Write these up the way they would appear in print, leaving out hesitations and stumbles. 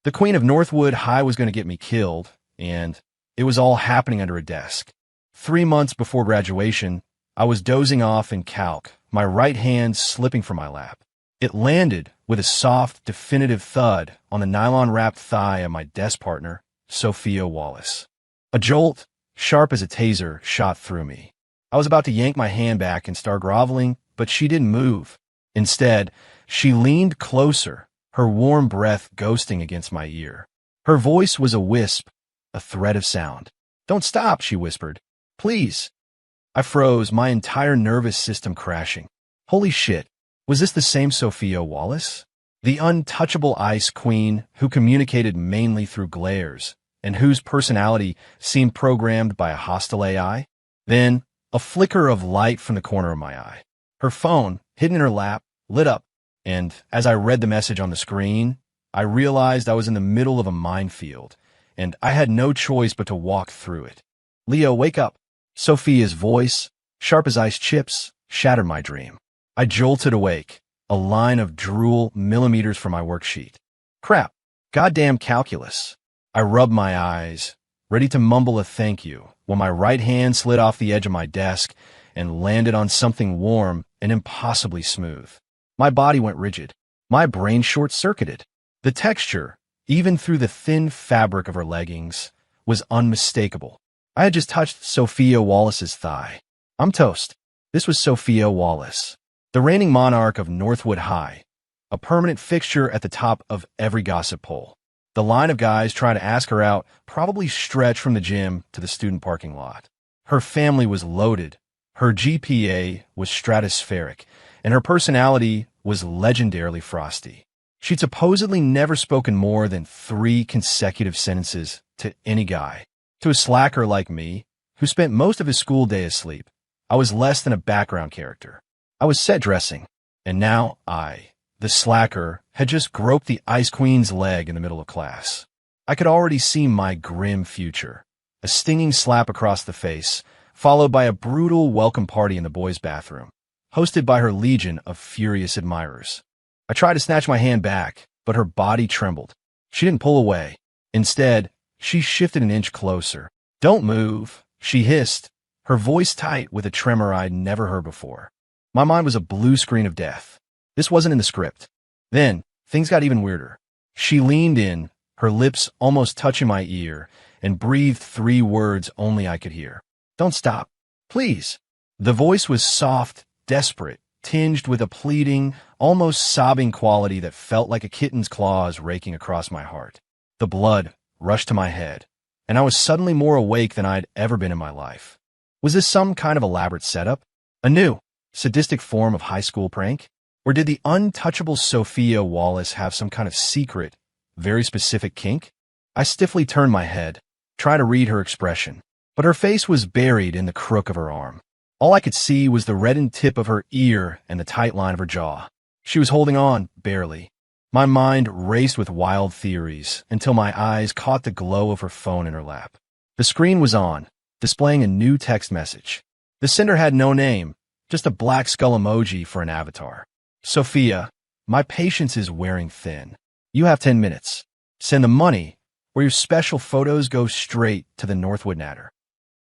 The Queen of Northwood High was going to get me killed, and it was all happening under a desk. 3 months before graduation, I was dozing off in calc, my right hand slipping from my lap. It landed with a soft, definitive thud on the nylon-wrapped thigh of my desk partner, Sophia Wallace. A jolt, sharp as a taser, shot through me. I was about to yank my hand back and start groveling, but she didn't move. Instead, she leaned closer, her warm breath ghosting against my ear. Her voice was a wisp, a thread of sound. "Don't stop," she whispered. "Please." I froze, my entire nervous system crashing. Holy shit, was this the same Sophia Wallace? The untouchable ice queen who communicated mainly through glares, and whose personality seemed programmed by a hostile AI? Then, a flicker of light from the corner of my eye. Her phone, hidden in her lap, lit up, and as I read the message on the screen, I realized I was in the middle of a minefield, and I had no choice but to walk through it. "Leo, wake up." Sophia's voice, sharp as ice chips, shattered my dream. I jolted awake, a line of drool millimeters from my worksheet. Crap, goddamn calculus. I rubbed my eyes, ready to mumble a thank you, when my right hand slid off the edge of my desk and landed on something warm and impossibly smooth. My body went rigid. My brain short-circuited. The texture, even through the thin fabric of her leggings, was unmistakable. I had just touched Sophia Wallace's thigh. I'm toast. This was Sophia Wallace, the reigning monarch of Northwood High, a permanent fixture at the top of every gossip poll. The line of guys trying to ask her out probably stretched from the gym to the student parking lot. Her family was loaded, her GPA was stratospheric, and her personality was legendarily frosty. She'd supposedly never spoken more than 3 consecutive sentences to any guy. To a slacker like me, who spent most of his school day asleep, I was less than a background character. I was set dressing, and now I, the slacker, had just groped the Ice Queen's leg in the middle of class. I could already see my grim future, a stinging slap across the face, followed by a brutal welcome party in the boys' bathroom, hosted by her legion of furious admirers. I tried to snatch my hand back, but her body trembled. She didn't pull away. Instead, she shifted an inch closer. "Don't move," she hissed, her voice tight with a tremor I'd never heard before. My mind was a blue screen of death. This wasn't in the script. Then, things got even weirder. She leaned in, her lips almost touching my ear, and breathed 3 words only I could hear. "Don't stop. Please." The voice was soft, desperate, tinged with a pleading, almost sobbing quality that felt like a kitten's claws raking across my heart. The blood rushed to my head, and I was suddenly more awake than I'd ever been in my life. Was this some kind of elaborate setup? A new, sadistic form of high school prank? Or did the untouchable Sophia Wallace have some kind of secret, very specific kink? I stiffly turned my head, trying to read her expression, but her face was buried in the crook of her arm. All I could see was the reddened tip of her ear and the tight line of her jaw. She was holding on, barely. My mind raced with wild theories until my eyes caught the glow of her phone in her lap. The screen was on, displaying a new text message. The sender had no name, just a black skull emoji for an avatar. "Sophia, my patience is wearing thin. You have 10 minutes. Send the money, or your special photos go straight to the Northwood Natter."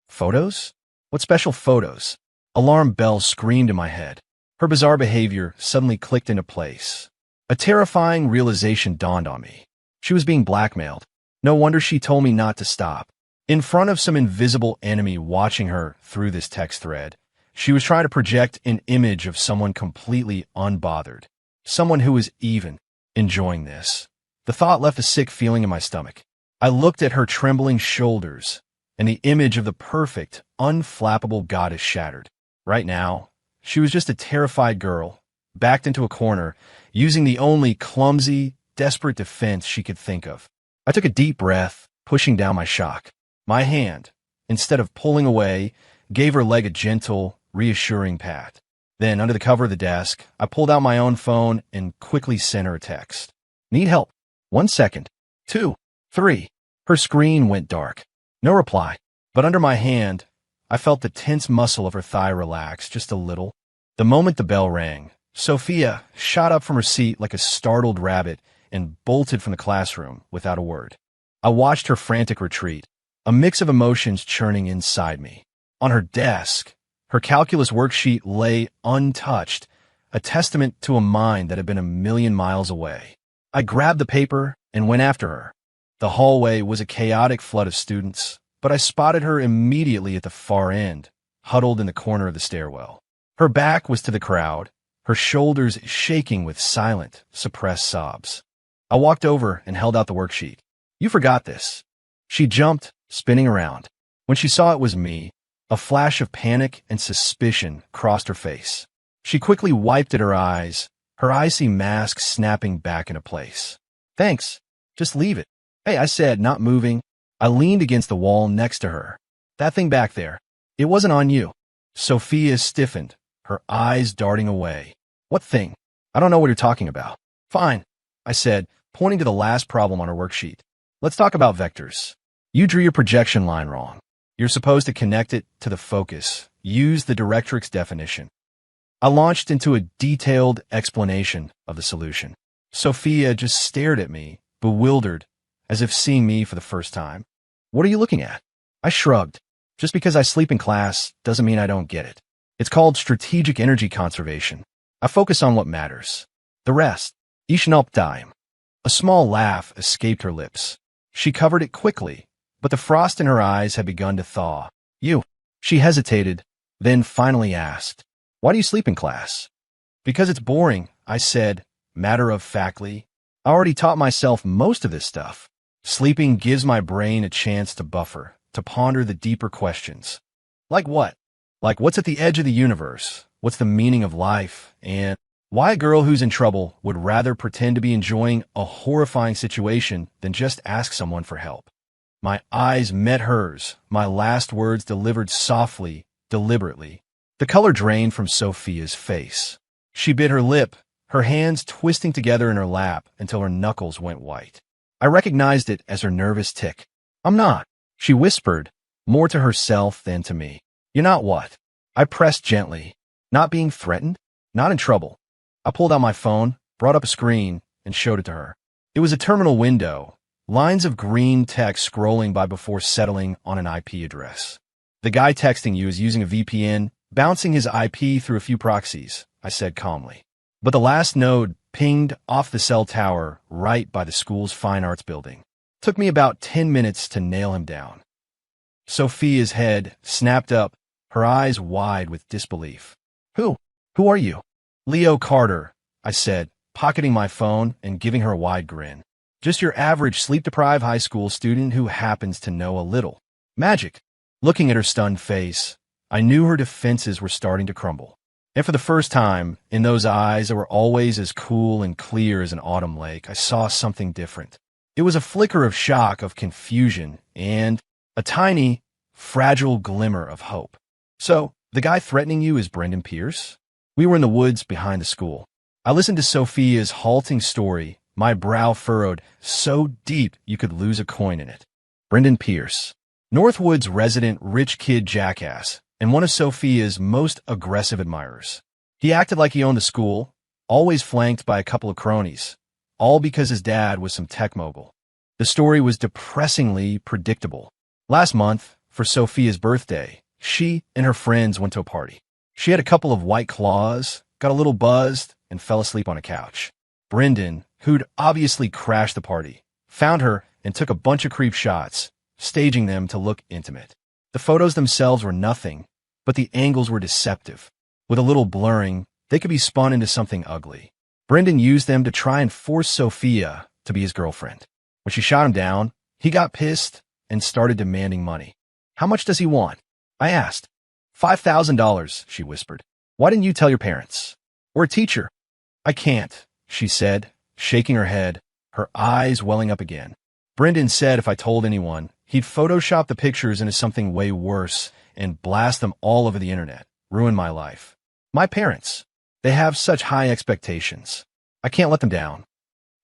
Photos? What special photos? Alarm bells screamed in my head. Her bizarre behavior suddenly clicked into place. A terrifying realization dawned on me. She was being blackmailed. No wonder she told me not to stop. In front of some invisible enemy watching her through this text thread, she was trying to project an image of someone completely unbothered. Someone who was even enjoying this. The thought left a sick feeling in my stomach. I looked at her trembling shoulders, and the image of the perfect, unflappable goddess shattered. Right now, she was just a terrified girl, backed into a corner, using the only clumsy, desperate defense she could think of. I took a deep breath, pushing down my shock. My hand, instead of pulling away, gave her leg a gentle, reassuring pat. Then, under the cover of the desk, I pulled out my own phone and quickly sent her a text. "Need help. 1 second. 2, 3. Her screen went dark. No reply. But under my hand, I felt the tense muscle of her thigh relax just a little. The moment the bell rang, Sophia shot up from her seat like a startled rabbit and bolted from the classroom without a word. I watched her frantic retreat, a mix of emotions churning inside me. On her desk, her calculus worksheet lay untouched, a testament to a mind that had been a million miles away. I grabbed the paper and went after her. The hallway was a chaotic flood of students, but I spotted her immediately at the far end, huddled in the corner of the stairwell. Her back was to the crowd, her shoulders shaking with silent, suppressed sobs. I walked over and held out the worksheet. "You forgot this." She jumped, spinning around. When she saw it was me, a flash of panic and suspicion crossed her face. She quickly wiped at her eyes, her icy mask snapping back into place. "Thanks. Just leave it." "Hey," I said, not moving. I leaned against the wall next to her. "That thing back there, it wasn't on you." Sophia stiffened, her eyes darting away. "What thing? I don't know what you're talking about." "Fine," I said, pointing to the last problem on her worksheet. "Let's talk about vectors. You drew your projection line wrong. You're supposed to connect it to the focus. Use the directrix definition." I launched into a detailed explanation of the solution. Sophia just stared at me, bewildered, as if seeing me for the first time. "What are you looking at?" I shrugged. "Just because I sleep in class doesn't mean I don't get it. It's called strategic energy conservation. I focus on what matters. The rest, Ishnoptime." A small laugh escaped her lips. She covered it quickly, but the frost in her eyes had begun to thaw. "You." She hesitated, then finally asked, "Why do you sleep in class?" "Because it's boring," I said, matter-of-factly. "I already taught myself most of this stuff." Sleeping gives my brain a chance to buffer, to ponder the deeper questions. Like what? Like what's at the edge of the universe? What's the meaning of life? And why a girl who's in trouble would rather pretend to be enjoying a horrifying situation than just ask someone for help. My eyes met hers, my last words delivered softly, deliberately. The color drained from Sophia's face. She bit her lip, her hands twisting together in her lap until her knuckles went white. I recognized it as her nervous tick. "I'm not," she whispered, more to herself than to me. "You're not what?" I pressed gently. "Not being threatened? Not in trouble." I pulled out my phone, brought up a screen, and showed it to her. It was a terminal window, lines of green text scrolling by before settling on an IP address. "The guy texting you is using a VPN, bouncing his IP through a few proxies," I said calmly. But the last node pinged off the cell tower right by the school's fine arts building. Took me about 10 minutes to nail him down. Sophia's head snapped up, her eyes wide with disbelief. Who are you?" "Leo Carter," I said, pocketing my phone and giving her a wide grin. "Just your average sleep-deprived high school student who happens to know a little magic." Looking at her stunned face, I knew her defenses were starting to crumble. And for the first time, in those eyes that were always as cool and clear as an autumn lake, I saw something different. It was a flicker of shock, of confusion, and a tiny, fragile glimmer of hope. "So, the guy threatening you is Brendan Pierce?" We were in the woods behind the school. I listened to Sophia's halting story, my brow furrowed, so deep you could lose a coin in it. Brendan Pierce, Northwood's resident rich kid jackass, and one of Sophia's most aggressive admirers. He acted like he owned the school, always flanked by a couple of cronies, all because his dad was some tech mogul. The story was depressingly predictable. Last month, for Sophia's birthday, she and her friends went to a party. She had a couple of White Claws, got a little buzzed, and fell asleep on a couch. Brendan, who'd obviously crashed the party, found her and took a bunch of creep shots, staging them to look intimate. The photos themselves were nothing, but the angles were deceptive. With a little blurring, they could be spun into something ugly. Brendan used them to try and force Sophia to be his girlfriend. When she shot him down, he got pissed and started demanding money. "How much does he want?" I asked. $5,000, she whispered. "Why didn't you tell your parents? Or a teacher?" "I can't," she said, shaking her head, her eyes welling up again. Brendan said if I told anyone, he'd Photoshop the pictures into something way worse and blast them all over the internet, ruin my life. My parents, they have such high expectations. I can't let them down.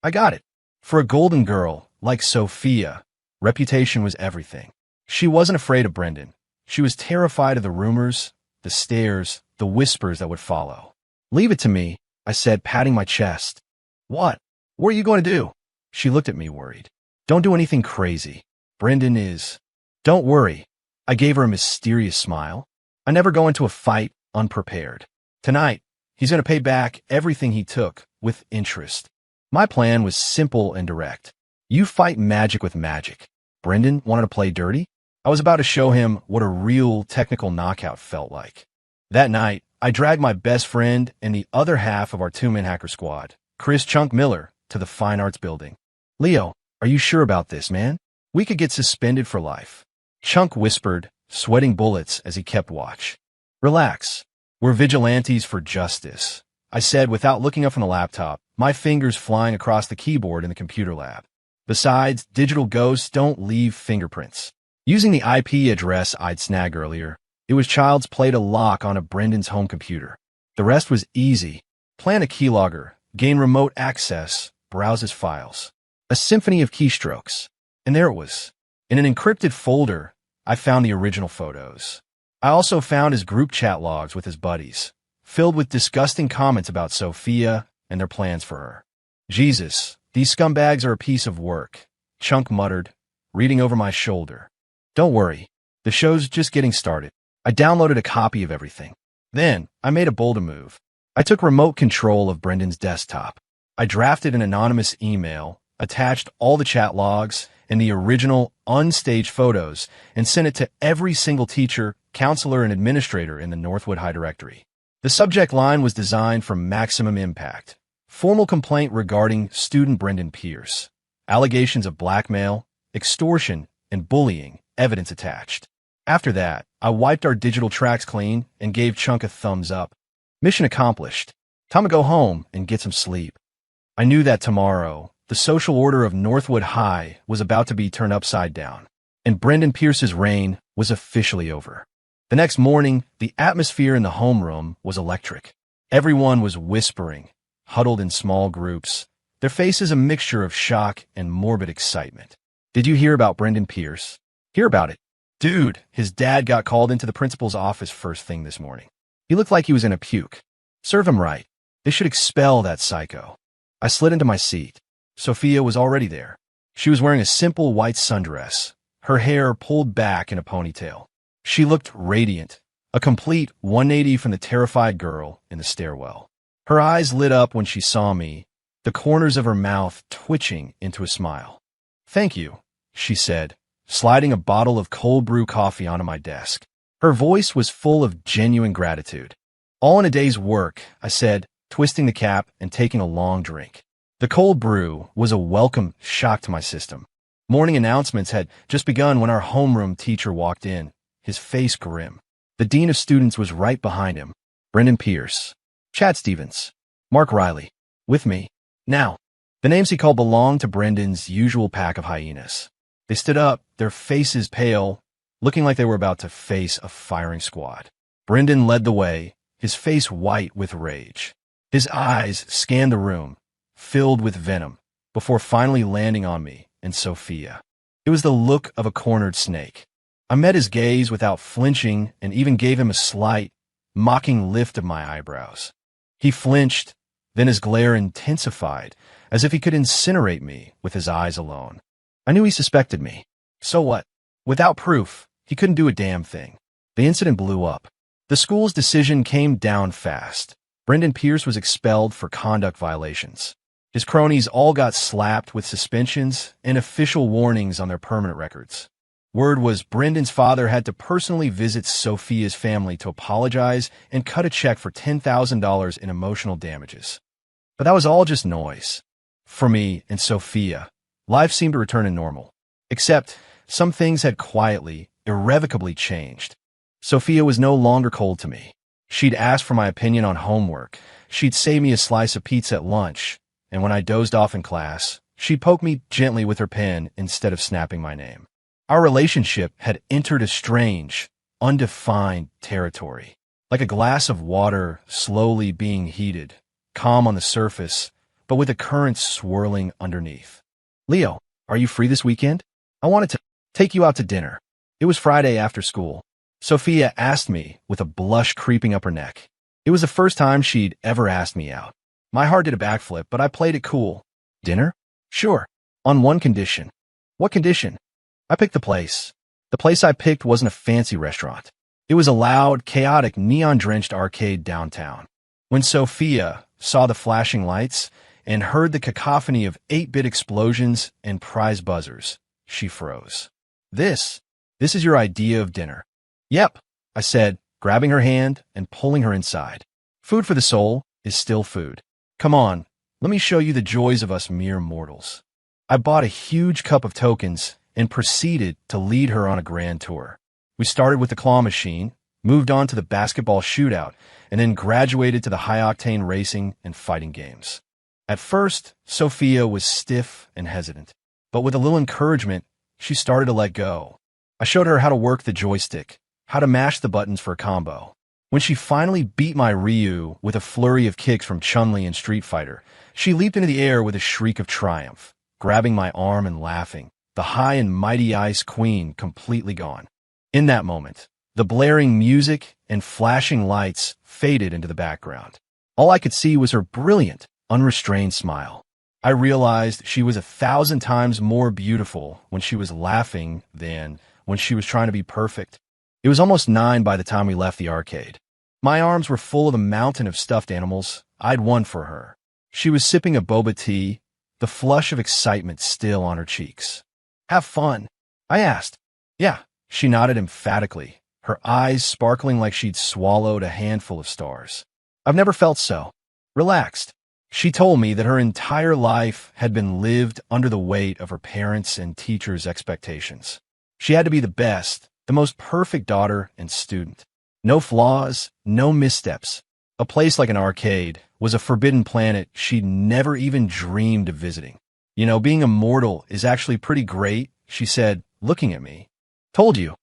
I got it. For a golden girl like Sophia, reputation was everything. She wasn't afraid of Brendan. She was terrified of the rumors, the stares, the whispers that would follow. "Leave it to me," I said, patting my chest. "What? What are you going to do?" She looked at me worried. Don't do anything crazy. Brendan is. Don't worry. I gave her a mysterious smile. I never go into a fight unprepared. Tonight, he's going to pay back everything he took with interest. My plan was simple and direct. You fight magic with magic. Brendan wanted to play dirty. I was about to show him what a real technical knockout felt like. That night, I dragged my best friend and the other half of our two-man hacker squad, Chris Chunk Miller, to the Fine Arts Building. Leo, are you sure about this, man? We could get suspended for life. Chunk whispered, sweating bullets as he kept watch. Relax. We're vigilantes for justice, I said without looking up from the laptop, my fingers flying across the keyboard in the computer lab. Besides, digital ghosts don't leave fingerprints. Using the IP address I'd snagged earlier, it was child's play to lock onto Brendan's home computer. The rest was easy. Plant a keylogger, gain remote access, browse his files. A symphony of keystrokes. And there it was. In an encrypted folder, I found the original photos. I also found his group chat logs with his buddies, filled with disgusting comments about Sophia and their plans for her. Jesus, these scumbags are a piece of work, Chunk muttered, reading over my shoulder. Don't worry, the show's just getting started. I downloaded a copy of everything. Then, I made a bolder move. I took remote control of Brendan's desktop. I drafted an anonymous email, attached all the chat logs and the original unstaged photos, and sent it to every single teacher, counselor, and administrator in the Northwood High directory. The subject line was designed for maximum impact. Formal complaint regarding student Brendan Pierce. Allegations of blackmail, extortion, and bullying, evidence attached. After that, I wiped our digital tracks clean and gave Chunk a thumbs up. Mission accomplished. Time to go home and get some sleep. I knew that tomorrow, the social order of Northwood High was about to be turned upside down, and Brendan Pierce's reign was officially over. The next morning, the atmosphere in the homeroom was electric. Everyone was whispering, huddled in small groups, their faces a mixture of shock and morbid excitement. Did you hear about Brendan Pierce? Hear about it. Dude, his dad got called into the principal's office first thing this morning. He looked like he was in a puke. Serve him right. They should expel that psycho. I slid into my seat. Sophia was already there. She was wearing a simple white sundress, her hair pulled back in a ponytail. She looked radiant, a complete 180 from the terrified girl in the stairwell. Her eyes lit up when she saw me, the corners of her mouth twitching into a smile. Thank you, she said, sliding a bottle of cold brew coffee onto my desk. Her voice was full of genuine gratitude. All in a day's work, I said, twisting the cap and taking a long drink. The cold brew was a welcome shock to my system. Morning announcements had just begun when our homeroom teacher walked in, his face grim. The dean of students was right behind him. Brendan Pierce, Chad Stevens, Mark Riley, with me. Now, the names he called belonged to Brendan's usual pack of hyenas. They stood up, their faces pale, looking like they were about to face a firing squad. Brendan led the way, his face white with rage. His eyes scanned the room, filled with venom, before finally landing on me and Sophia. It was the look of a cornered snake. I met his gaze without flinching and even gave him a slight, mocking lift of my eyebrows. He flinched, then his glare intensified, as if he could incinerate me with his eyes alone. I knew he suspected me. So what? Without proof, he couldn't do a damn thing. The incident blew up. The school's decision came down fast. Brendan Pierce was expelled for conduct violations. His cronies all got slapped with suspensions and official warnings on their permanent records. Word was Brendan's father had to personally visit Sophia's family to apologize and cut a check for $10,000 in emotional damages. But that was all just noise. For me and Sophia, life seemed to return to normal. Except some things had quietly, irrevocably changed. Sophia was no longer cold to me. She'd ask for my opinion on homework. She'd save me a slice of pizza at lunch. And when I dozed off in class, she'd poke me gently with her pen instead of snapping my name. Our relationship had entered a strange, undefined territory, like a glass of water slowly being heated, calm on the surface, but with a current swirling underneath. Leo, are you free this weekend? I wanted to take you out to dinner. It was Friday after school. Sophia asked me with a blush creeping up her neck. It was the first time she'd ever asked me out. My heart did a backflip, but I played it cool. Dinner? Sure. On one condition. What condition? I picked the place. The place I picked wasn't a fancy restaurant. It was a loud, chaotic, neon-drenched arcade downtown. When Sophia saw the flashing lights and heard the cacophony of 8-bit explosions and prize buzzers, she froze. This is your idea of dinner. Yep, I said, grabbing her hand and pulling her inside. Food for the soul is still food. Come on, let me show you the joys of us mere mortals. I bought a huge cup of tokens and proceeded to lead her on a grand tour. We started with the claw machine, moved on to the basketball shootout, and then graduated to the high-octane racing and fighting games. At first, Sophia was stiff and hesitant, but with a little encouragement, she started to let go. I showed her how to work the joystick, how to mash the buttons for a combo. When she finally beat my Ryu with a flurry of kicks from Chun-Li in Street Fighter, she leaped into the air with a shriek of triumph, grabbing my arm and laughing, the high and mighty Ice Queen completely gone. In that moment, the blaring music and flashing lights faded into the background. All I could see was her brilliant, unrestrained smile. I realized she was 1,000 times more beautiful when she was laughing than when she was trying to be perfect. It was almost 9 by the time we left the arcade. My arms were full of the mountain of stuffed animals I'd won for her. She was sipping a boba tea, the flush of excitement still on her cheeks. Have fun? I asked. Yeah, she nodded emphatically, her eyes sparkling like she'd swallowed a handful of stars. I've never felt so relaxed. She told me that her entire life had been lived under the weight of her parents' and teachers' expectations. She had to be the best, the most perfect daughter and student. No flaws, no missteps. A place like an arcade was a forbidden planet she'd never even dreamed of visiting. You know, being immortal is actually pretty great, she said, looking at me. Told you,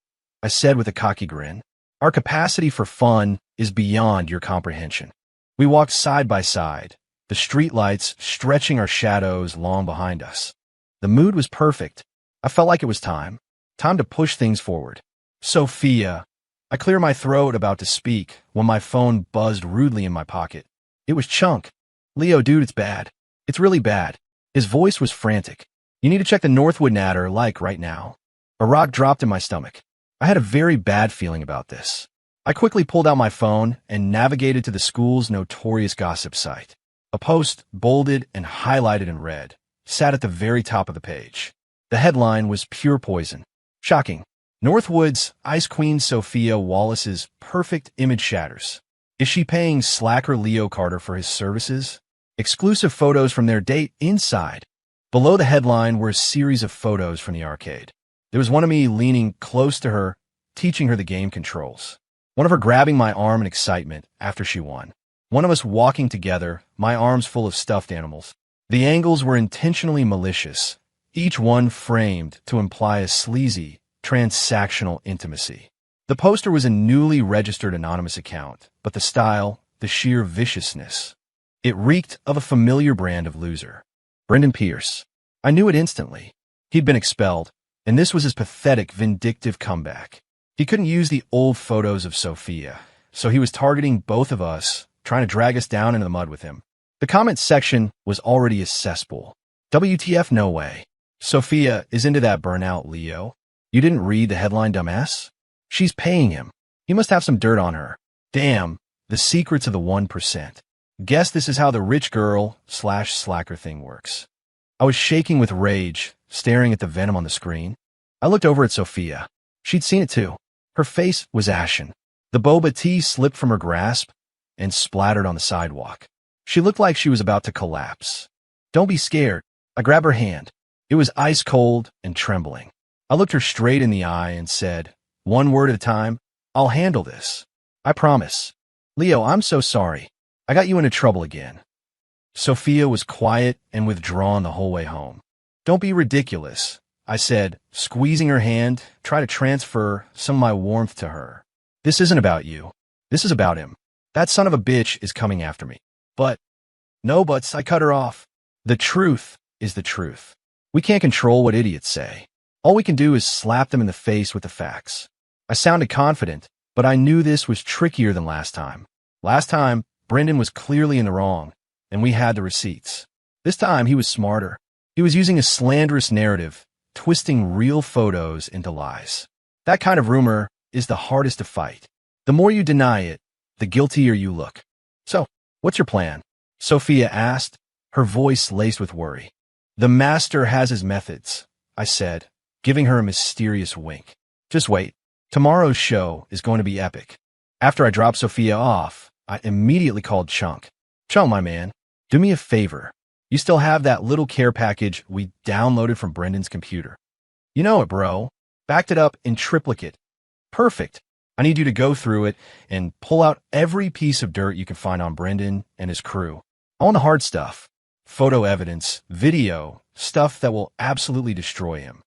I said with a cocky grin. Our capacity for fun is beyond your comprehension. We walked side by side, the streetlights stretching our shadows long behind us. The mood was perfect. I felt like it was time to push things forward. Sophia. I cleared my throat about to speak when my phone buzzed rudely in my pocket. It was Chunk. Leo, dude, it's bad. It's really bad. His voice was frantic. You need to check the Northwood Natter, like, right now. A rock dropped in my stomach. I had a very bad feeling about this. I quickly pulled out my phone and navigated to the school's notorious gossip site. A post, bolded and highlighted in red, sat at the very top of the page. The headline was pure poison. Shocking. Northwood's Ice Queen Sophia Wallace's perfect image shatters. Is she paying slacker Leo Carter for his services? Exclusive photos from their date inside. Below the headline were a series of photos from the arcade. There was one of me leaning close to her, teaching her the game controls. One of her grabbing my arm in excitement after she won. One of us walking together, my arms full of stuffed animals. The angles were intentionally malicious, each one framed to imply a sleazy, transactional intimacy. The poster was a newly registered anonymous account, but the style, the sheer viciousness. It reeked of a familiar brand of loser. Brendan Pierce. I knew it instantly. He'd been expelled, and this was his pathetic, vindictive comeback. He couldn't use the old photos of Sophia, so he was targeting both of us, trying to drag us down into the mud with him. The comment section was already a cesspool. WTF, no way. Sophia is into that burnout, Leo. You didn't read the headline, dumbass? She's paying him. He must have some dirt on her. Damn, the secrets of the 1%. Guess this is how the rich girl/slacker thing works. I was shaking with rage, staring at the venom on the screen. I looked over at Sophia. She'd seen it too. Her face was ashen. The boba tea slipped from her grasp and splattered on the sidewalk. She looked like she was about to collapse. Don't be scared. I grabbed her hand. It was ice cold and trembling. I looked her straight in the eye and said, one word at a time, I'll handle this. I promise. Leo, I'm so sorry. I got you into trouble again. Sophia was quiet and withdrawn the whole way home. Don't be ridiculous, I said, squeezing her hand, try to transfer some of my warmth to her. This isn't about you. This is about him. That son of a bitch is coming after me. But, no buts, I cut her off. The truth is the truth. We can't control what idiots say. All we can do is slap them in the face with the facts. I sounded confident, but I knew this was trickier than last time. Last time, Brendan was clearly in the wrong, and we had the receipts. This time, he was smarter. He was using a slanderous narrative, twisting real photos into lies. That kind of rumor is the hardest to fight. The more you deny it, the guiltier you look. So, what's your plan? Sophia asked, her voice laced with worry. The master has his methods, I said, giving her a mysterious wink. Just wait. Tomorrow's show is going to be epic. After I dropped Sophia off, I immediately called Chunk. Chunk, my man, do me a favor. You still have that little care package we downloaded from Brendan's computer? You know it, bro. Backed it up in triplicate. Perfect. I need you to go through it and pull out every piece of dirt you can find on Brendan and his crew. I want the hard stuff. Photo evidence, video, stuff that will absolutely destroy him.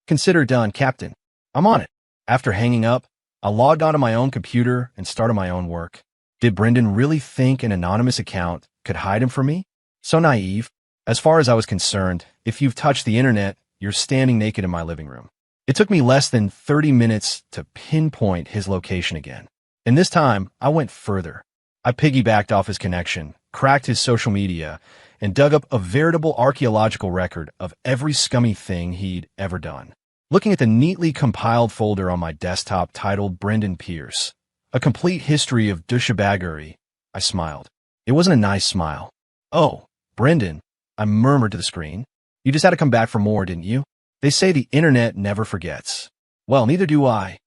Consider done, Captain. I'm on it. After hanging up, I logged onto my own computer and started my own work. Did Brendan really think an anonymous account could hide him from me? So naive. As far as I was concerned, if you've touched the internet, you're standing naked in my living room. It took me less than 30 minutes to pinpoint his location again. And this time, I went further. I piggybacked off his connection, cracked his social media, and dug up a veritable archaeological record of every scummy thing he'd ever done. Looking at the neatly compiled folder on my desktop titled Brendan Pierce, a complete history of douchebaggery, I smiled. It wasn't a nice smile. Oh, Brendan, I murmured to the screen. You just had to come back for more, didn't you? They say the internet never forgets. Well, neither do I.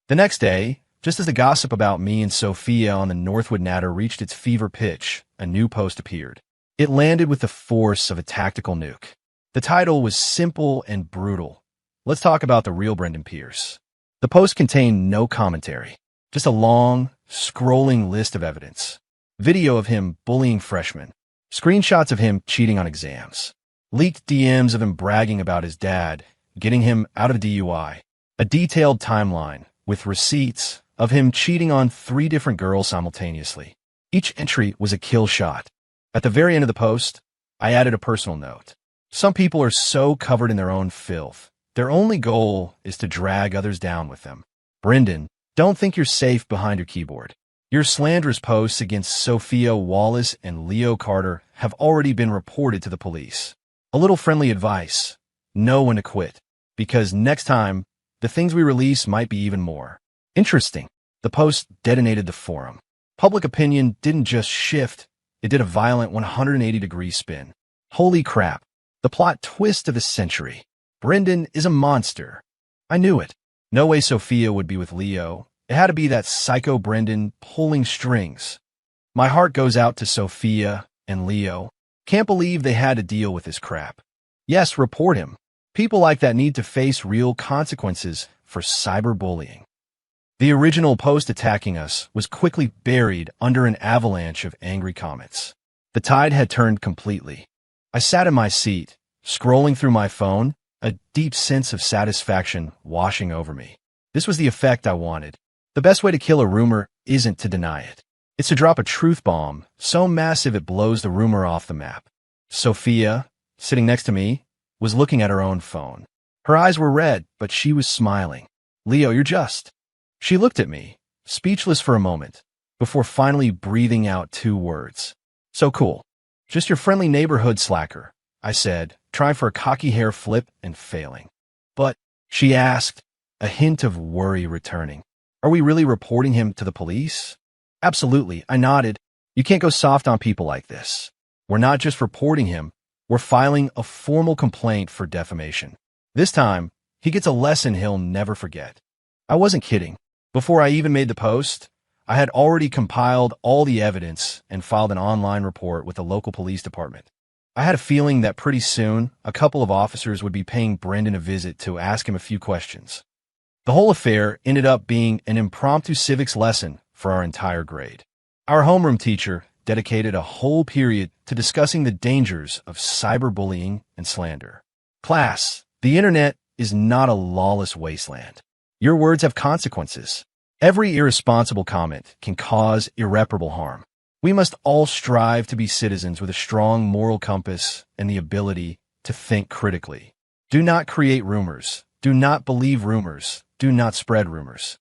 The next day, just as the gossip about me and Sophia on the Northwood Natter reached its fever pitch, a new post appeared. It landed with the force of a tactical nuke. The title was simple and brutal. Let's talk about the real Brendan Pierce. The post contained no commentary, just a long, scrolling list of evidence. Video of him bullying freshmen, screenshots of him cheating on exams, leaked DMs of him bragging about his dad, getting him out of DUI, a detailed timeline with receipts of him cheating on 3 different girls simultaneously. Each entry was a kill shot. At the very end of the post, I added a personal note. Some people are so covered in their own filth. Their only goal is to drag others down with them. Brendan, don't think you're safe behind your keyboard. Your slanderous posts against Sophia Wallace and Leo Carter have already been reported to the police. A little friendly advice. Know when to quit. Because next time, the things we release might be even more. Interesting. The post detonated the forum. Public opinion didn't just shift. It did a violent 180-degree spin. Holy crap. The plot twist of the century. Brendan is a monster. I knew it. No way Sophia would be with Leo. It had to be that psycho Brendan pulling strings. My heart goes out to Sophia and Leo. Can't believe they had to deal with this crap. Yes, report him. People like that need to face real consequences for cyberbullying. The original post attacking us was quickly buried under an avalanche of angry comments. The tide had turned completely. I sat in my seat, scrolling through my phone, a deep sense of satisfaction washing over me. This was the effect I wanted. The best way to kill a rumor isn't to deny it. It's to drop a truth bomb so massive it blows the rumor off the map. Sophia, sitting next to me, was looking at her own phone. Her eyes were red, but she was smiling. Leo, you're just... She looked at me, speechless for a moment, before finally breathing out 2 words. So cool. Just your friendly neighborhood slacker, I said, trying for a cocky hair flip and failing. But, she asked, a hint of worry returning. Are we really reporting him to the police? Absolutely, I nodded. You can't go soft on people like this. We're not just reporting him, we're filing a formal complaint for defamation. This time, he gets a lesson he'll never forget. I wasn't kidding. Before I even made the post, I had already compiled all the evidence and filed an online report with the local police department. I had a feeling that pretty soon, a couple of officers would be paying Brendan a visit to ask him a few questions. The whole affair ended up being an impromptu civics lesson for our entire grade. Our homeroom teacher dedicated a whole period to discussing the dangers of cyberbullying and slander. Class, the internet is not a lawless wasteland. Your words have consequences. Every irresponsible comment can cause irreparable harm. We must all strive to be citizens with a strong moral compass and the ability to think critically. Do not create rumors. Do not believe rumors. Do not spread rumors.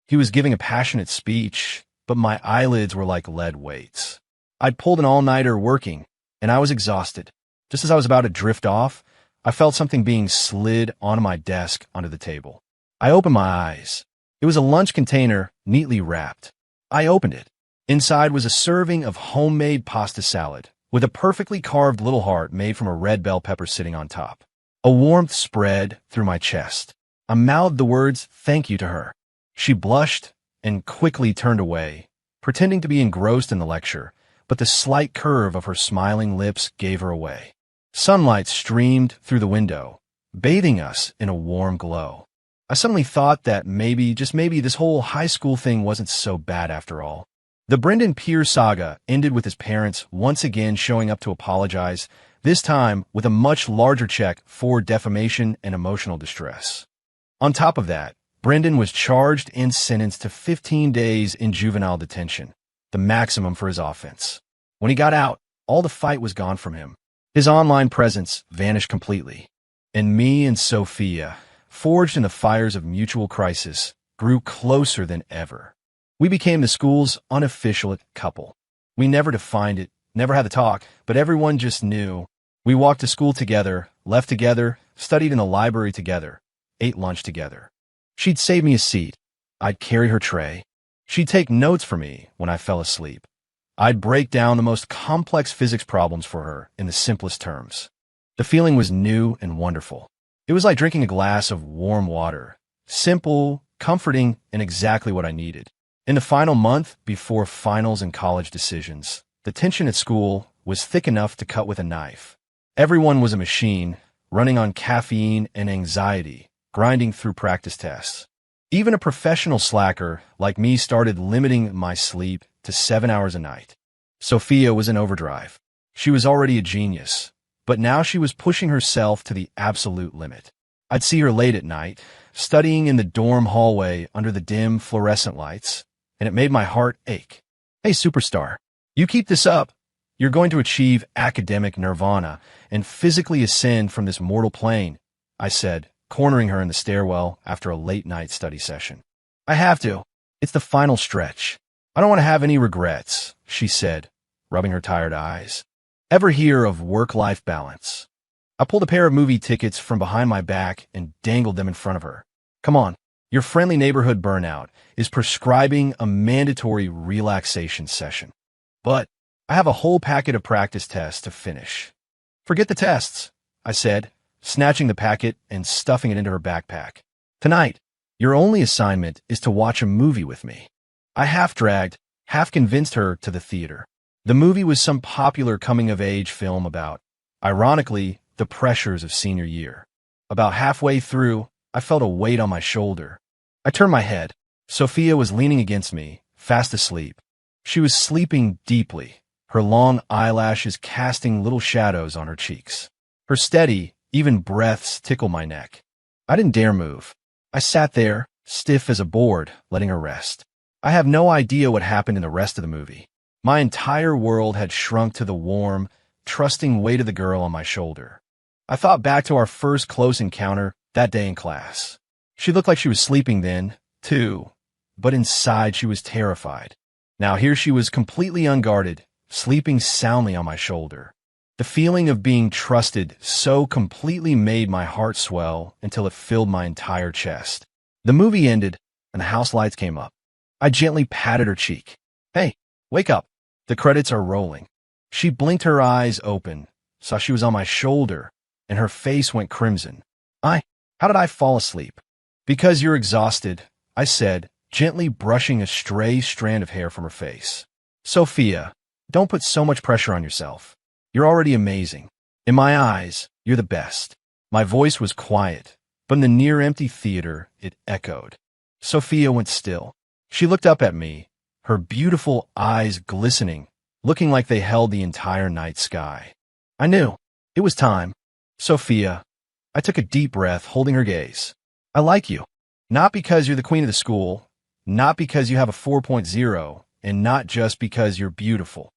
He was giving a passionate speech, but my eyelids were like lead weights. I'd pulled an all-nighter working, and I was exhausted. Just as I was about to drift off, I felt something being slid onto my desk onto the table. I opened my eyes. It was a lunch container, neatly wrapped. I opened it. Inside was a serving of homemade pasta salad, with a perfectly carved little heart made from a red bell pepper sitting on top. A warmth spread through my chest. I mouthed the words thank you to her. She blushed and quickly turned away, pretending to be engrossed in the lecture, but the slight curve of her smiling lips gave her away. Sunlight streamed through the window, bathing us in a warm glow. I suddenly thought that maybe, just maybe, this whole high school thing wasn't so bad after all. The Brendan Pierce saga ended with his parents once again showing up to apologize, this time with a much larger check for defamation and emotional distress. On top of that, Brendan was charged and sentenced to 15 days in juvenile detention, the maximum for his offense. When he got out, all the fight was gone from him. His online presence vanished completely. And me and Sophia, forged in the fires of mutual crisis, grew closer than ever. We became the school's unofficial couple. We never defined it, never had the talk, but everyone just knew. We walked to school together, left together, studied in the library together, ate lunch together. She'd save me a seat. I'd carry her tray. She'd take notes for me when I fell asleep. I'd break down the most complex physics problems for her in the simplest terms. The feeling was new and wonderful. It was like drinking a glass of warm water. Simple, comforting, and exactly what I needed. In the final month before finals and college decisions, the tension at school was thick enough to cut with a knife. Everyone was a machine, running on caffeine and anxiety, grinding through practice tests. Even a professional slacker like me started limiting my sleep to 7 hours a night. Sophia was in overdrive. She was already a genius, but now she was pushing herself to the absolute limit. I'd see her late at night, studying in the dorm hallway under the dim fluorescent lights, and it made my heart ache. Hey, superstar, you keep this up. You're going to achieve academic nirvana and physically ascend from this mortal plane, I said, cornering her in the stairwell after a late-night study session. I have to. It's the final stretch. I don't want to have any regrets, she said, rubbing her tired eyes. Ever hear of work-life balance? I pulled a pair of movie tickets from behind my back and dangled them in front of her. Come on, your friendly neighborhood burnout is prescribing a mandatory relaxation session. But I have a whole packet of practice tests to finish. Forget the tests, I said, snatching the packet and stuffing it into her backpack. Tonight, your only assignment is to watch a movie with me. I half-dragged, half-convinced her to the theater. The movie was some popular coming-of-age film about, ironically, the pressures of senior year. About halfway through, I felt a weight on my shoulder. I turned my head. Sophia was leaning against me, fast asleep. She was sleeping deeply, her long eyelashes casting little shadows on her cheeks. Her steady, even breaths tickled my neck. I didn't dare move. I sat there, stiff as a board, letting her rest. I have no idea what happened in the rest of the movie. My entire world had shrunk to the warm, trusting weight of the girl on my shoulder. I thought back to our first close encounter that day in class. She looked like she was sleeping then, too, but inside she was terrified. Now here she was completely unguarded, sleeping soundly on my shoulder. The feeling of being trusted so completely made my heart swell until it filled my entire chest. The movie ended, and the house lights came up. I gently patted her cheek. Hey, wake up. The credits are rolling. She blinked her eyes open, saw she was on my shoulder, and her face went crimson. How did I fall asleep? Because you're exhausted, I said, gently brushing a stray strand of hair from her face. Sophia, don't put so much pressure on yourself. You're already amazing. In my eyes, you're the best. My voice was quiet, but in the near-empty theater, it echoed. Sophia went still. She looked up at me, her beautiful eyes glistening, looking like they held the entire night sky. I knew. It was time. Sophia. I took a deep breath, holding her gaze. I like you. Not because you're the queen of the school, not because you have a 4.0, and not just because you're beautiful.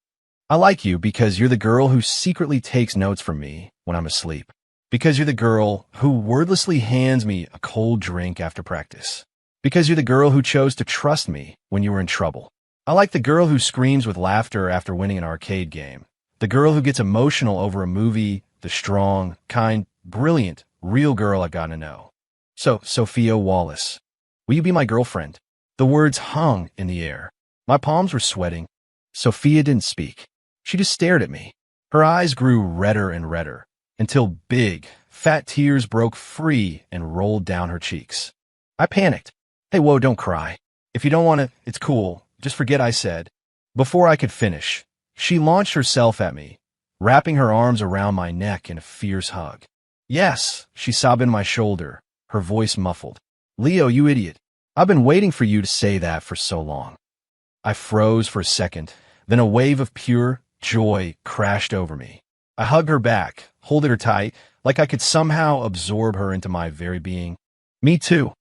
I like you because you're the girl who secretly takes notes from me when I'm asleep. Because you're the girl who wordlessly hands me a cold drink after practice. Because you're the girl who chose to trust me when you were in trouble. I like the girl who screams with laughter after winning an arcade game. The girl who gets emotional over a movie, the strong, kind, brilliant, real girl I've gotten to know. So, Sophia Wallace, will you be my girlfriend? The words hung in the air. My palms were sweating. Sophia didn't speak. She just stared at me. Her eyes grew redder and redder, until big, fat tears broke free and rolled down her cheeks. I panicked. Hey, whoa, don't cry. If you don't want to, it's cool. Just forget I said. Before I could finish, she launched herself at me, wrapping her arms around my neck in a fierce hug. Yes, she sobbed in my shoulder, her voice muffled. Leo, you idiot. I've been waiting for you to say that for so long. I froze for a second, then a wave of pure joy crashed over me. I hugged her back, holding her tight, like I could somehow absorb her into my very being. Me too,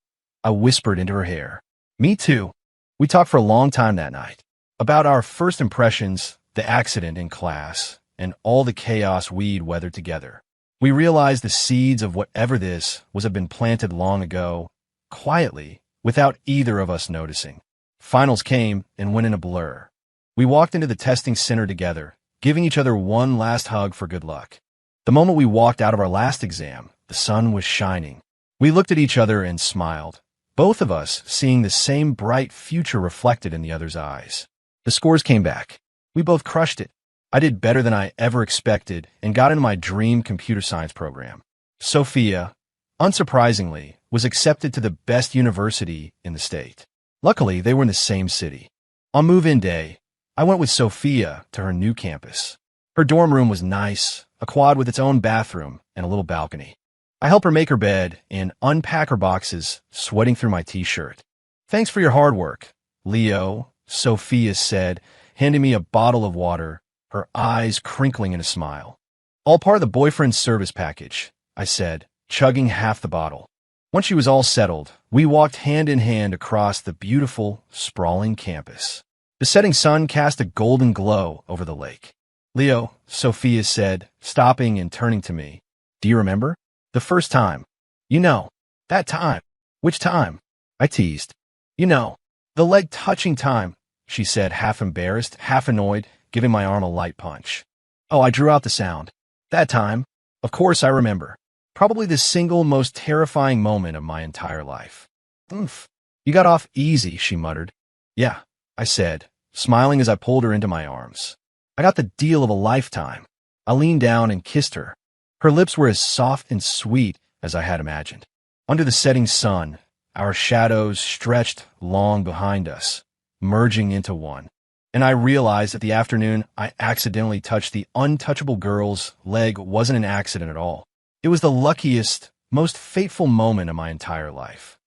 I whispered into her hair. Me too. We talked for a long time that night, about our first impressions, the accident in class, and all the chaos we'd weathered together. We realized the seeds of whatever this was had been planted long ago, quietly, without either of us noticing. Finals came and went in a blur. We walked into the testing center together, giving each other one last hug for good luck. The moment we walked out of our last exam, the sun was shining. We looked at each other and smiled, both of us seeing the same bright future reflected in the other's eyes. The scores came back. We both crushed it. I did better than I ever expected and got into my dream computer science program. Sophia, unsurprisingly, was accepted to the best university in the state. Luckily, they were in the same city. On move-in day, I went with Sophia to her new campus. Her dorm room was nice, a quad with its own bathroom and a little balcony. I helped her make her bed and unpack her boxes, sweating through my t-shirt. Thanks for your hard work, Leo, Sophia said, handing me a bottle of water, her eyes crinkling in a smile. All part of the boyfriend's service package, I said, chugging half the bottle. Once she was all settled, we walked hand in hand across the beautiful, sprawling campus. The setting sun cast a golden glow over the lake. Leo, Sophia said, stopping and turning to me. Do you remember? The first time. You know, that time. Which time? I teased. You know, the leg-touching time, she said, half embarrassed, half annoyed, giving my arm a light punch. Oh, I drew out the sound. That time. Of course I remember. Probably the single most terrifying moment of my entire life. Oomph. You got off easy, she muttered. Yeah, I said, smiling as I pulled her into my arms. I got the deal of a lifetime. I leaned down and kissed her. Her lips were as soft and sweet as I had imagined. Under the setting sun, our shadows stretched long behind us, merging into one. And I realized that the afternoon I accidentally touched the untouchable girl's leg wasn't an accident at all. It was the luckiest, most fateful moment of my entire life.